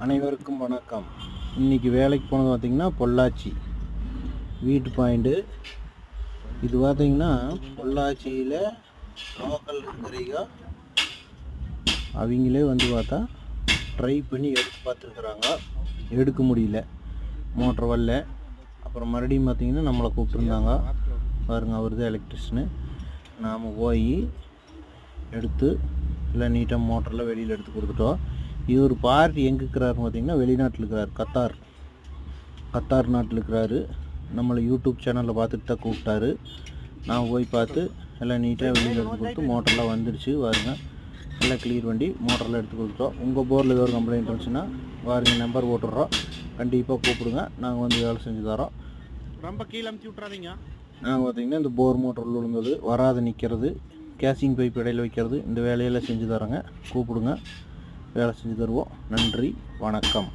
அனைவருக்கும் வணக்கம். இன்றைக்கி வேலைக்கு போனது பார்த்திங்கன்னா பொள்ளாச்சி வீட்டு பாயிண்ட்டு. இது பார்த்திங்கன்னா பொள்ளாச்சியில் லோக்கல் இருக்கிறீங்க அவங்களே வந்து பார்த்தா ட்ரை பண்ணி எடுத்து பார்த்துருக்குறாங்க. எடுக்க முடியல, மோட்டர் வரல. அப்புறம் மறுபடியும் பார்த்திங்கன்னா நம்மளை கூப்பிட்ருந்தாங்க. பாருங்கள், அவர் தான் எலக்ட்ரிஷியனு. நாம் போய் எடுத்து எல்லாம் நீட்டாக மோட்டரில் வெளியில் எடுத்து கொடுத்துட்டோம். இவர் பார்ட்டி எங்கே இருக்கிறாருன்னு பார்த்திங்கன்னா வெளிநாட்டில் இருக்கிறார். கத்தார் நாட்டில் இருக்கிறாரு. நம்மளை யூடியூப் சேனலில் பார்த்துட்டு தான் கூப்பிட்டாரு. நான் போய் பார்த்து எல்லாம் நீட்டாக வெளியில் எடுத்து கொடுத்து மோட்டர்லாம் வந்துடுச்சு. பாருங்க, எல்லாம் கிளியர் பண்ணி மோட்டரில் எடுத்து கொடுத்துட்டோம். உங்கள் போரில் ஏதோ ஒரு கம்ப்ளைண்ட் வந்துச்சுன்னா பாருங்க, நம்பர் போட்டுடுறோம். கண்டிப்பாக கூப்பிடுங்க, நாங்கள் வந்து வேலை செஞ்சு தரோம். ரொம்ப கீழே அமுச்சு விட்றாதீங்க. நாங்கள் பார்த்திங்கன்னா இந்த போர் மோட்டரில் விழுந்தது, வராத நிற்கிறது, கேசிங் பைப் இடையில் வைக்கிறது, இந்த வேலையெல்லாம் செஞ்சு தரோங்க. கூப்பிடுங்க, வேலை செஞ்சு தருவோம். நன்றி, வணக்கம்.